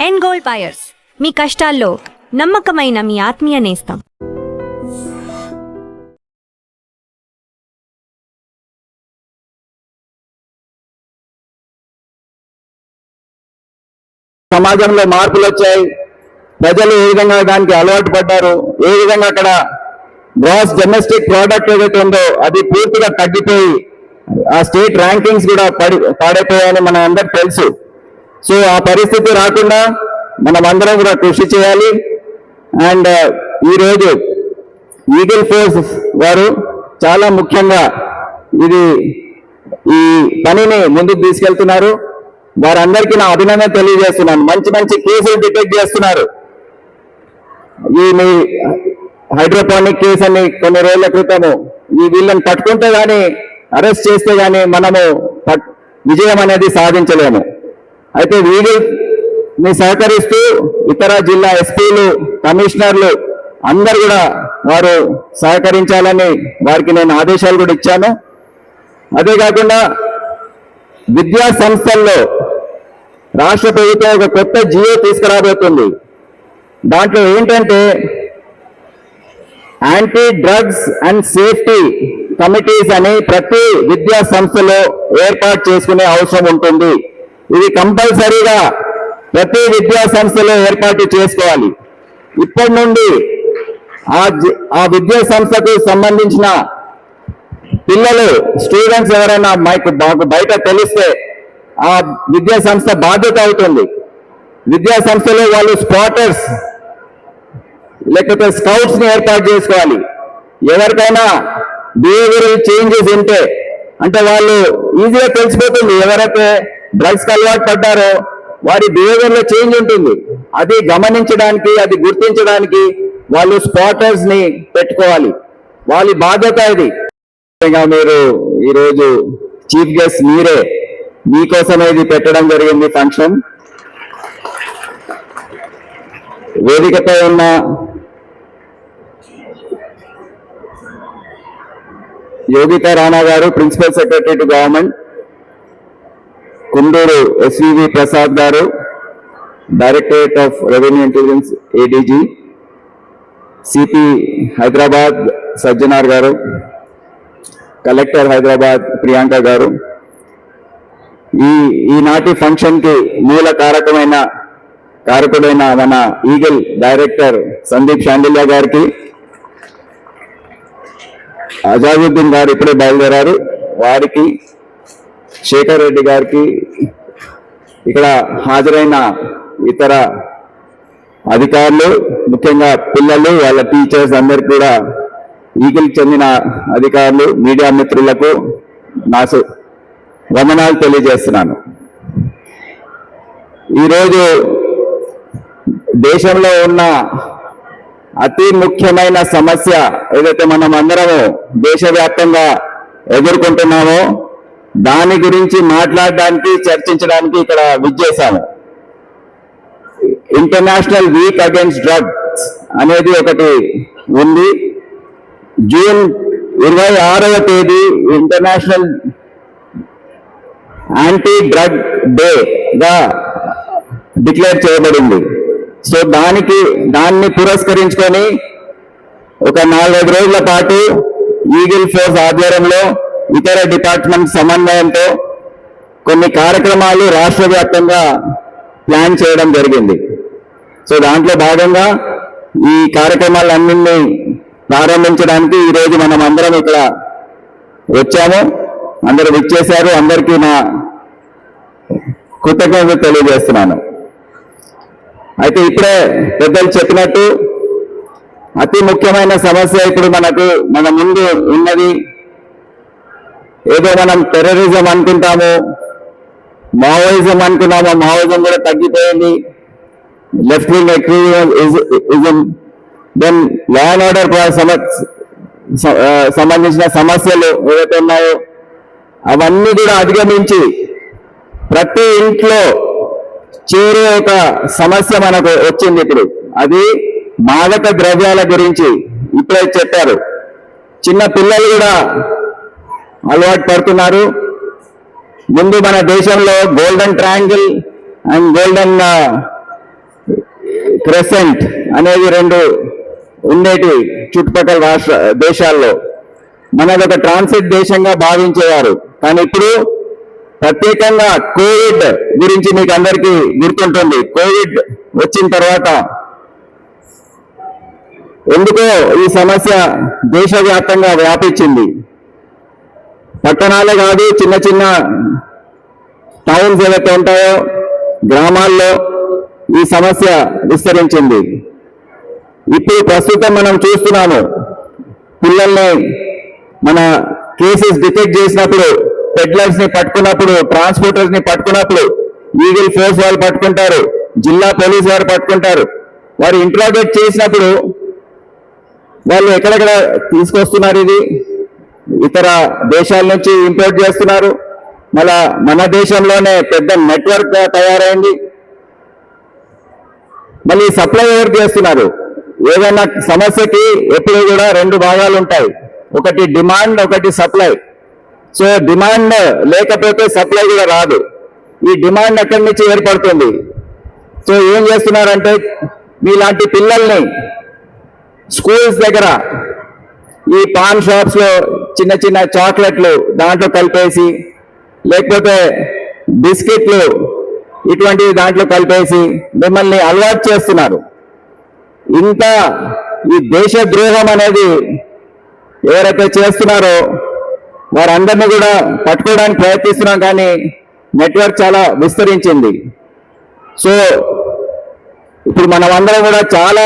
End gold buyers, మీ కష్టాల్లో నమ్మకమైన మీ ఆత్మీయ నేస్తం. సమాజంలో మార్పులు వచ్చాయి. ప్రజలు ఏ విధంగా దానికి అలవాటు పడ్డారు, ఏ విధంగా అక్కడ గ్రాస్ డొమెస్టిక్ ప్రోడక్ట్ ఏదైతే ఉందో అది పూర్తిగా తగ్గిపోయి ఆ స్టేట్ ర్యాంకింగ్స్ కూడా పాడైపోయాయని మన అందరికి తెలుసు. సో ఆ పరిస్థితి రాకుండా మనం అందరం కూడా కృషి చేయాలి. అండ్ ఈరోజు ఈగిల్ ఫోర్స్ వారు చాలా ముఖ్యంగా ఈ పనిని ముందుకు తీసుకెళ్తున్నారు. వారందరికీ నా అభినందన తెలియజేస్తున్నాను. మంచి మంచి కేసులు డిటెక్ట్ చేస్తున్నారు. మీ హైడ్రోపోనిక్ కేసు అని కొన్ని రోజుల క్రితము వీళ్ళని పట్టుకుంటే గానీ, అరెస్ట్ చేస్తే గానీ మనము విజయం అనేది సాధించలేము. అయితే వీళ్ళని సహకరిస్తూ ఇతర జిల్లా ఎస్పీలు, కమిషనర్లు అందరు కూడా వారు సహకరించాలని వారికి నేను ఆదేశాలు కూడా ఇచ్చాను. అదే కాకుండా విద్యా సంస్థల్లో రాష్ట్ర ప్రభుత్వం ఒక కొత్త జియో తీసుకురాబోతుంది. దాంట్లో ఏంటంటే anti drugs and safety committees అని ప్రతి విద్యా సంస్థలో ఏర్పాటు చేసుకునే అవసరం ఉంటుంది. ఇది కంపల్సరీగా ప్రతి విద్యా సంస్థలో ఏర్పాటు చేసుకోవాలి. ఇప్పటి నుండి ఆ విద్యా సంస్థకు సంబంధించిన పిల్లలు, స్టూడెంట్స్ ఎవరైనా మాకు బయట తెలిస్తే ఆ విద్యా సంస్థ బాధ్యత అవుతుంది. విద్యా సంస్థలో వాళ్ళు స్పాటర్స్ లేకపోతే స్కౌట్స్ ని ఏర్పాటు చేసుకోవాలి. ఎవరికైనా బిహేవియరల్ చేంజెస్ ఉంటే అంటే వాళ్ళు ఈజీగా తెలిసిపోతుంది. ఎవరైతే డ్రగ్స్ కి అలవాటు పడ్డారో వారి బిహేవియర్ లో చేంజ్ ఉంటుంది. అది గమనించడానికి, అది గుర్తించడానికి వాళ్ళు స్పాటర్స్ ని పెట్టుకోవాలి. వాళ్ళ బాధ్యత ఇది. మీరు ఈరోజు చీఫ్ గెస్ట్ మీరే, మీకోసమే ఇది పెట్టడం జరిగింది ఫంక్షన్. వేదికపై ఉన్న యోగితా రాణా గారు, principal secretary to government, Kunduru SVV Prasad గారు, directorate of revenue intelligence ADG, CP Hyderabad Sajjanar గారు, కలెక్టర్ హైదరాబాద్ ప్రియాంక గారు, ఈనాటి ఫంక్షన్ కి మూల కారకుడైన మన ఈగిల్ డైరెక్టర్ సందీప్ షాండిల్య గారికి, అజాజుద్దీన్ గారు ఇప్పుడే బయలుదేరారు, వారికి, శేఖర్ రెడ్డి గారికి, ఇక్కడ హాజరైన ఇతర అధికారులు, ముఖ్యంగా పిల్లలు, వాళ్ళ టీచర్స్ అందరికి కూడా, ఈగిల్ చెందిన అధికారులు, మీడియా మిత్రులకు నా వందనాలు తెలియజేస్తున్నాను. ఈరోజు దేశంలో ఉన్న అతి ముఖ్యమైన సమస్య ఏదైతే మనం అందరము దేశవ్యాప్తంగా ఎదుర్కొంటున్నామో దాని గురించి మాట్లాడడానికి, చర్చించడానికి ఇక్కడ విచ్చేశాము. ఇంటర్నేషనల్ వీక్ అగైన్స్ డ్రగ్స్ అనేది ఒకటి ఉంది. జూన్ 26వ తేదీ ఇంటర్నేషనల్ యాంటీ డ్రగ్ డే గా డిక్లేర్ చేయబడింది. సో దాన్ని పురస్కరించుకొని ఒక 4-5 రోజుల పాటు ఈగిల్ ఫోర్స్ ఆధ్వర్యంలో ఇతర డిపార్ట్మెంట్ సమన్వయంతో కొన్ని కార్యక్రమాలు రాష్ట్ర వ్యాప్తంగా ప్లాన్ చేయడం జరిగింది. సో దాంట్లో భాగంగా ఈ కార్యక్రమాలన్నింటినీ ప్రారంభించడానికి ఈరోజు మనం అందరం ఇక్కడ వచ్చాము. అందరూ విచ్చేశారు. అందరికీ నా కృతజ్ఞతలు తెలియజేస్తున్నాను. అయితే ఇప్పుడే పెద్దలు చెప్పినట్టు అతి ముఖ్యమైన సమస్య ఇప్పుడు మన ముందు ఉన్నది. ఏదో మనం టెర్రరిజం అనుకుంటాము, మావోయిజం అనుకున్నాము, మావోయిజం కూడా తగ్గిపోయింది. Left wing extremism, then law and order సంబంధించిన సమస్యలు ఏవైతే ఉన్నాయో అవన్నీ కూడా అధిగమించి ప్రతి ఇంట్లో చేరే ఒక సమస్య మనకు వచ్చింది ఇప్పుడు. అది మాదక ద్రవ్యాల గురించి ఇప్పుడే చెప్పారు. చిన్న పిల్లలు కూడా అలవాటు పడుతున్నారు. ముందు మన దేశంలో golden triangle and golden crescent అనేది రెండు ఉండేటి చుట్టుపక్కల దేశాల్లో మనది ఒక ట్రాన్సిట్ దేశంగా భావించేవారు. కానీ ఇప్పుడు ప్రత్యేకంగా కోవిడ్ గురించి మీకు అందరికీ గుర్తుంటుంది. కోవిడ్ వచ్చిన తర్వాత ఎందుకో ఈ సమస్య దేశవ్యాప్తంగా వ్యాపించింది. పట్టణాలే కాదు, చిన్న చిన్న టౌన్స్ ఏవైతే ఉంటాయో గ్రామాల్లో ఈ సమస్య విస్తరించింది. ఇప్పుడు ప్రస్తుతం మనం చూస్తున్నాము, పిల్లల్ని మన కేసెస్ డిటెక్ట్ చేసినప్పుడు, పెడ్లర్స్ ని పట్టుకున్నప్పుడు, ట్రాన్స్పోర్టర్స్ ని పట్టుకున్నప్పుడు ఈగిల్ ఫోర్స్ వాళ్ళు పట్టుకుంటారు, జిల్లా పోలీస్ వారు పట్టుకుంటారు. వారు ఇంట్రాగేట్ చేసినప్పుడు వాళ్ళు ఎక్కడెక్కడ తీసుకొస్తున్నారు, ఇది ఇతర దేశాల నుంచి ఇంపోర్ట్ చేస్తున్నారు, మళ్ళా మన దేశంలోనే పెద్ద నెట్వర్క్ తయారైంది. మళ్ళీ సప్లై ఎవరు చేస్తున్నారు? ఏదైనా సమస్యకి ఎప్పుడు కూడా రెండు భాగాలు ఉంటాయి, ఒకటి డిమాండ్, ఒకటి సప్లై. సో డిమాండ్ లేకపోతే సప్లై కూడా రాదు. ఈ డిమాండ్ ఎక్కడి నుంచి ఏర్పడుతుంది? సో ఏం చేస్తున్నారంటే మీలాంటి పిల్లల్ని స్కూల్స్ దగ్గర ఈ పాన్ షాప్స్ లో చిన్న చిన్న చాక్లెట్లు దాంట్లో కలిపేసి, లేకపోతే బిస్కెట్లు ఇటువంటివి దాంట్లో కలిపేసి మిమ్మల్ని అలవాటు చేస్తున్నారు. ఇంత ఈ దేశ ద్రోహం అనేది ఎవరైతే చేస్తున్నారో వారందరినీ కూడా పట్టుకోవడానికి ప్రయత్నిస్తున్నాం, కానీ నెట్వర్క్ చాలా విస్తరించింది. సో ఇప్పుడు మనమందరం కూడా చాలా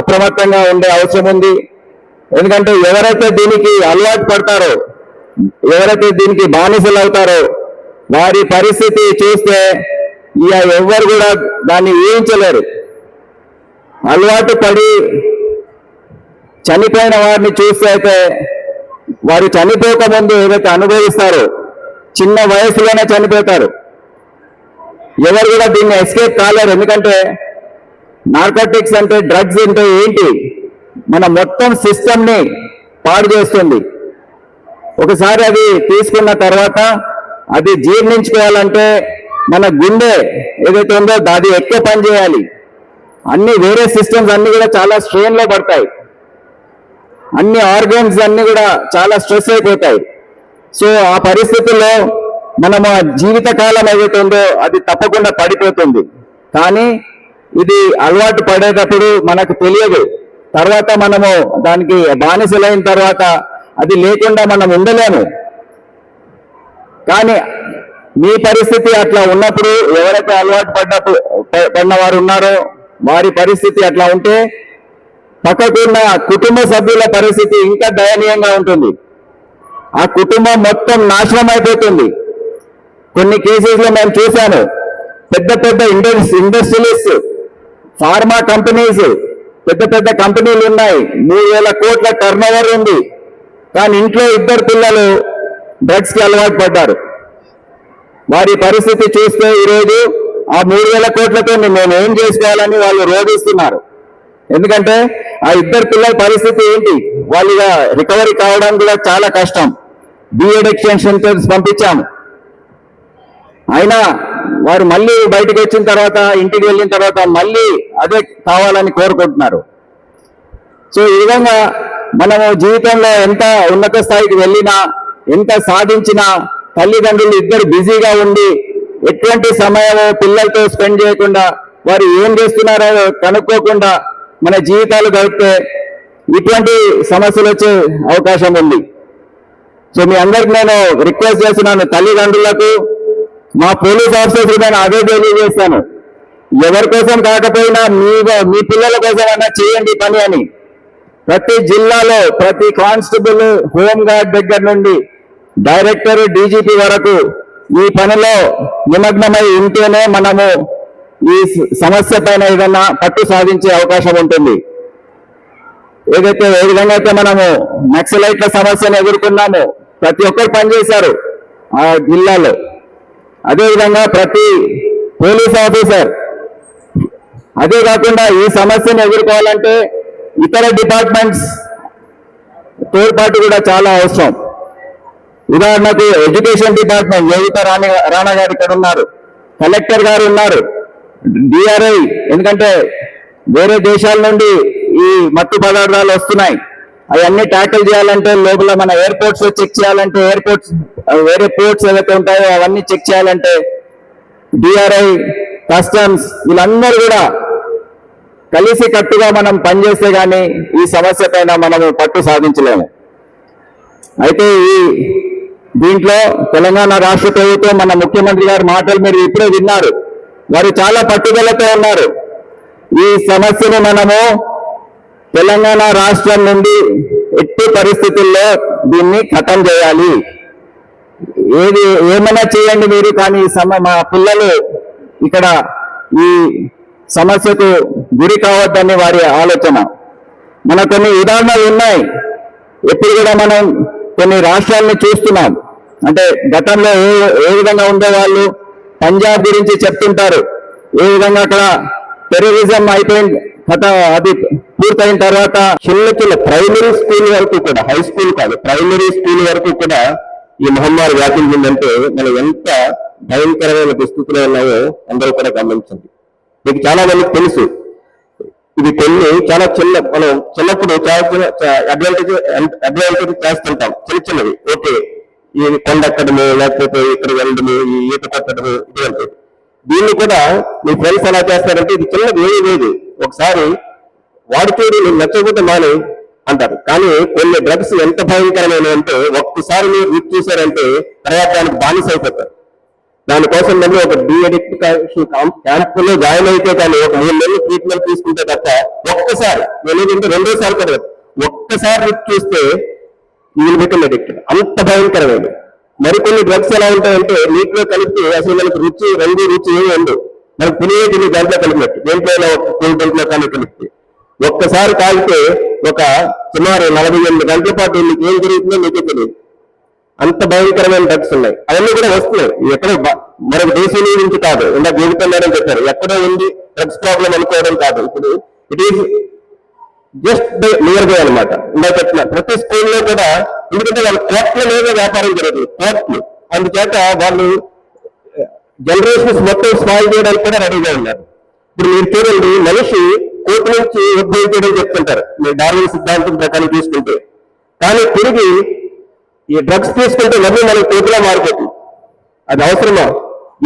అప్రమత్తంగా ఉండే అవసరం ఉంది. ఎందుకంటే ఎవరైతే దీనికి అలవాటు పడతారో, ఎవరైతే దీనికి బానిసలు అవుతారో వారి పరిస్థితి చూస్తే ఇక ఎవ్వరు కూడా దాన్ని ఊహించలేరు. అలవాటు పడి చనిపోయిన వారిని చూస్తే అయితే వారు చనిపోకముందు ఏదైతే అనుభవిస్తారో చిన్న వయసులోనే చనిపోతారు. ఎవరు కూడా దీన్ని ఎస్కేప్ కాలేరు. ఎందుకంటే నార్కోటిక్స్ అంటే, డ్రగ్స్ అంటే ఏంటి, మన మొత్తం సిస్టమ్ని పాడు చేస్తుంది. ఒకసారి అది తీసుకున్న తర్వాత అది జీర్ణించుకోవాలంటే మన గుండె ఏదైతే ఉందో అది ఎక్కువ పని చేయాలి. అన్ని వేరే సిస్టమ్స్ అన్ని కూడా చాలా స్ట్రెయిన్ లో పడతాయి, అన్ని ఆర్గన్స్ అన్ని కూడా చాలా స్ట్రెస్ అయిపోతాయి. సో ఆ పరిస్థితుల్లో మనము జీవిత కాలం ఏదైతే ఉందో అది తప్పకుండా పడిపోతుంది. కానీ ఇది అలవాటు పడేటప్పుడు మనకు తెలియదు. తర్వాత మనము దానికి బానిసలైన తర్వాత అది లేకుండా మనం ఉండలేము. కానీ మీ పరిస్థితి అట్లా ఉన్నప్పుడు, ఎవరైతే అలవాటు పడిన వారు ఉన్నారో వారి పరిస్థితి అట్లా ఉంటే పక్కకున్న కుటుంబ సభ్యుల పరిస్థితి ఇంకా దయనీయంగా ఉంటుంది. ఆ కుటుంబం మొత్తం నాశనం అయిపోతుంది. కొన్ని కేసెస్లో మేము చూశాను, పెద్ద పెద్ద ఇండస్ట్రియలిస్ట్, ఫార్మా కంపెనీస్, పెద్ద పెద్ద కంపెనీలు ఉన్నాయి, 3,000 కోట్ల టర్నోవర్ ఉంది, కానీ ఇంట్లో 2 పిల్లలు డ్రగ్స్కి అలవాటు పడ్డారు. వారి పరిస్థితి చూస్తే ఈరోజు ఆ 3,000 కోట్లతో మేము ఏం చేసుకోవాలని వాళ్ళు రోధిస్తున్నారు. ఎందుకంటే ఆ 2 పిల్లల పరిస్థితి ఏంటి, వాళ్ళు రికవరీ కావడం కూడా చాలా కష్టం. డిఎడిక్షన్ సెంటర్స్ పంపించాము, అయినా వారు మళ్ళీ బయటకు వచ్చిన తర్వాత, ఇంటికి వెళ్ళిన తర్వాత మళ్ళీ అదే కావాలని కోరుకుంటున్నారు. సో ఈ విధంగా మనము జీవితంలో ఎంత ఉన్నత స్థాయికి వెళ్ళినా, ఎంత సాధించినా, తల్లిదండ్రులు ఇద్దరు బిజీగా ఉండి ఎటువంటి సమయం పిల్లలతో స్పెండ్ చేయకుండా, వారు ఏం చేస్తున్నారో కనుక్కోకుండా మన జీవితాలు గడిపితే ఇటువంటి సమస్యలు వచ్చే అవకాశం ఉంది. సో మీ అందరికి నేను రిక్వెస్ట్ చేస్తున్నాను, తల్లిదండ్రులకు, మా పోలీస్ ఆఫీసర్స్ నేను అదే తెలియజేస్తాను, ఎవరి కోసం కాకపోయినా మీ పిల్లల కోసం అన్నా చేయండి పని అని. ప్రతి జిల్లాలో ప్రతి కానిస్టేబుల్, హోమ్ గార్డ్ దగ్గర నుండి డైరెక్టర్, డీజీపీ వరకు ఈ పనిలో నిమగ్నమై ఉంటేనే మనము ఈ సమస్య పైన ఏదన్నా పట్టు సాధించే అవకాశం ఉంటుంది. ఏ విధంగా అయితే మనము నక్సలైట్ల సమస్యను ఎదుర్కొన్నాము, ప్రతి ఒక్కరు పనిచేశారు ఆ జిల్లాలో. అదేవిధంగా ప్రతి పోలీస్ ఆఫీసర్, అదే కాకుండా ఈ సమస్యను ఎదుర్కోవాలంటే ఇతర డిపార్ట్మెంట్స్ తోడ్పాటు కూడా చాలా అవసరం. ఉదాహరణకు ఎడ్యుకేషన్ డిపార్ట్మెంట్, యోగిత రాణా గారు ఇక్కడ ఉన్నారు, కలెక్టర్ గారు ఉన్నారు, డిఆర్ఐ, ఎందుకంటే వేరే దేశాల నుండి ఈ మత్తు పదార్థాలు వస్తున్నాయి. అవన్నీ ట్యాకిల్ చేయాలంటే లోపల మన ఎయిర్పోర్ట్స్ చెక్ చేయాలంటే వేరే పోర్ట్స్ ఏవైతే ఉంటాయో అవన్నీ చెక్ చేయాలంటే డిఆర్ఐ, కస్టమ్స్ వీళ్ళందరూ కూడా కలిసి కట్టుగా మనం పనిచేస్తే గానీ ఈ సమస్య పైన మనము పట్టు సాధించలేము. అయితే దీంట్లో తెలంగాణ రాష్ట్ర ప్రభుత్వం మన ముఖ్యమంత్రి గారి మాటలు మీరు ఇప్పుడే విన్నారు. వారు చాలా పట్టుదలతో ఉన్నారు. ఈ సమస్యను మనము తెలంగాణ రాష్ట్రం నుండి ఎట్టి పరిస్థితుల్లో దీన్ని ఖతం చేయాలి. ఏమైనా చేయండి మీరు, కానీ మా పిల్లలు ఇక్కడ ఈ సమస్యకు గురి కావద్దని వారి ఆలోచన. మన కొన్ని ఉదాహరణలు ఉన్నాయి. ఎప్పుడు కూడా మనం కొన్ని రాష్ట్రాలను చూస్తున్నాం. అంటే గతంలో ఏ విధంగా ఉండేవాళ్ళు పంజాబ్ గురించి చెప్తుంటారు. ఏ విధంగా అక్కడ టెర్రరిజం అయిపోయింది, అది పూర్తయిన తర్వాత చిన్న ప్రైమరీ స్కూల్ వరకు కూడా, హై స్కూల్ కాదు, ప్రైమరీ స్కూల్ వరకు కూడా ఈ మహమ్మారి వ్యాపించిందంటే మనం ఎంత భయంకరమైన దుస్థితిలో ఉన్నాయో అందరూ కూడా గమనించండి. మీకు చాలా మందికి తెలుసు. ఇది కొన్ని చాలా మనం చిన్నప్పుడు చాలా అడ్వాంటేజ్ చేస్తుంటాం, చిన్నవి. ఓకే, ఈ కొండెక్కడము, లేకపోతే ఇక్కడ వెళ్ళడము, ఈ ఈత కొట్టడము, ఇటువంటివి. దీన్ని కూడా మీ ఫ్రెండ్స్ ఎలా చేస్తారంటే ఇది చిన్నది ఏమీ లేదు, ఒకసారి వాడితేడు నేను నచ్చకపోతే మాని అంటారు. కానీ కొన్ని డ్రగ్స్ ఎంత భయంకరమైన అంటే ఒక్కసారి మీరు రుచి చూశారంటే తర్వాత దానికి బానిస అయిపోతారు. దానికోసం మళ్ళీ ఒక డీఅడిక్షన్ క్యాంపులో జాయిన్ అయితే కానీ ఒక 3 నెలలు ట్రీట్మెంట్ తీసుకుంటే తప్ప ఒక్కసారి నేనేంటంటే రెండోసారి కదా ఒక్కసారి రుచి చూస్తే ఈ బికమ్ అడిక్టెడ్. అంత భయంకరమైనది. మరికొన్ని డ్రగ్స్ ఎలా ఉంటాయంటే నీటిలో కలిపి అసలు మనకు రంగు రుచి ఏమి ఉండదు. మనకు తినే దాంట్లో కలిపినట్టు దేంట్లో కూల్ డ్రింక్లో కానీ కలిపి ఒక్కసారి తాగితే ఒక సుమారు 48 గంటల పాటు మీకు ఏం జరుగుతుందో మీకే తెలియదు. అంత భయంకరమైన డ్రగ్స్ ఉన్నాయి. అవన్నీ కూడా వస్తున్నాయి. ఎక్కడో మరొక దేశం నుంచి కాదు, ఇందాక జీవితంలోనే చెప్పారు, ఎక్కడో ఉంది డ్రగ్స్ ప్రాబ్లం అనుకోవడం కాదు. ఇప్పుడు it is just near by అనమాట. ఇందాక చెప్పిన ప్రతి స్కూల్లో కూడా, ఎందుకంటే వాళ్ళ కోట్ల మీద వ్యాపారం జరుగుతుంది, కోట్లు. అందుచేత వాళ్ళు జనరేషన్స్ మొత్తం స్పాయిల్ చేయడానికి కూడా రెడీగా ఉన్నారు. ఇప్పుడు మీరు చూడండి, మనిషి కోటి నుంచి ఉద్భవించడం చెప్తుంటారు మీరు డార్విన్ సిద్ధాంతం ప్రకారం తీసుకుంటే. కానీ తిరిగి ఈ డ్రగ్స్ తీసుకుంటే మళ్ళీ మనకి కోటిలా మారిపోతుంది. అది అవసరమా?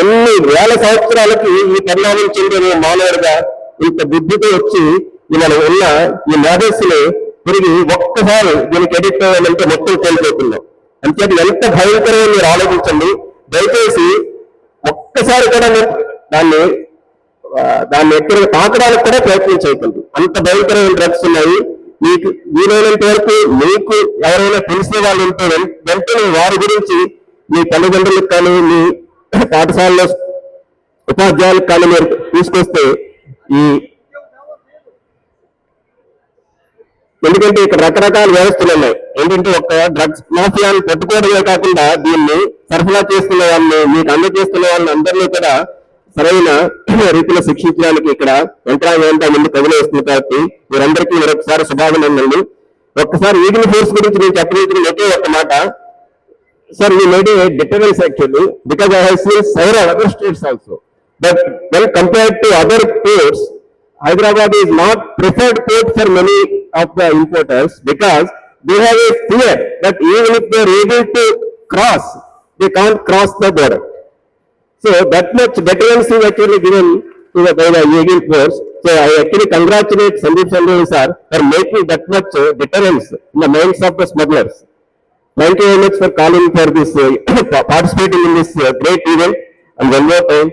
ఎన్ని వేల సంవత్సరాలకి ఈ పరిణామం చెందిన మానవుడిగా ఇంత బుద్ధితో వచ్చి మనం ఉన్న ఈ మేధస్సుని తిరిగి ఒక్కసారి దీనికి ఎడిక్ట్ అవ్వాలంటే మొత్తం కోల్పోతున్నాం. అంతే ఎంత భయంకరమో మీరు ఆలోచించండి. దయచేసి ఒక్కసారి కూడా దాన్ని ఎక్కడ తాకడానికి కూడా ప్రయత్నం చేయకండి. అంత భయంకరమైన డ్రగ్స్ ఉన్నాయి. మీకు వీలైనంత వరకు మీకు ఎవరైనా తెలిసిన వాళ్ళు ఉంటే వెంటనే వారి గురించి మీ తల్లిదండ్రులకు కానీ మీ పాఠశాలలో ఉపాధ్యాయులకు కానీ మీరు తీసుకొస్తే ఎందుకంటే ఇక్కడ రకరకాల వ్యవస్థలు ఉన్నాయి. ఏంటంటే ఒక డ్రగ్స్ మాఫియాను పట్టుకోవడమే కాకుండా దీన్ని సరఫరా చేస్తున్న వాళ్ళని, మీకు అందజేస్తున్న వాళ్ళని అందరినీ కూడా సరైన రీతిలో శిక్షించడానికి ఇక్కడ యంత్రాంగం ముందు కదిలి వస్తుంది. కాబట్టి మీరందరికీ మరొకసారి శుభాభినందనలు. ఒక్కసారి ఈగిల్ ఫోర్స్ గురించి నేను చెప్పదలిచిన ఒకే ఒక మాట. Sir, we made a deterrence actually because I have seen several other states also. But when compared to other ports, Hyderabad is not preferred port for many of the importers because they have a fear that even if they are able to cross, they can't cross the border. So that much deterrence is actually given to by the Eagle Force. So I actually congratulate Sandeep Sandhu sir for making that much deterrence in the minds of the smugglers. Thank you very much for calling for this, participating in this great event, and one more time.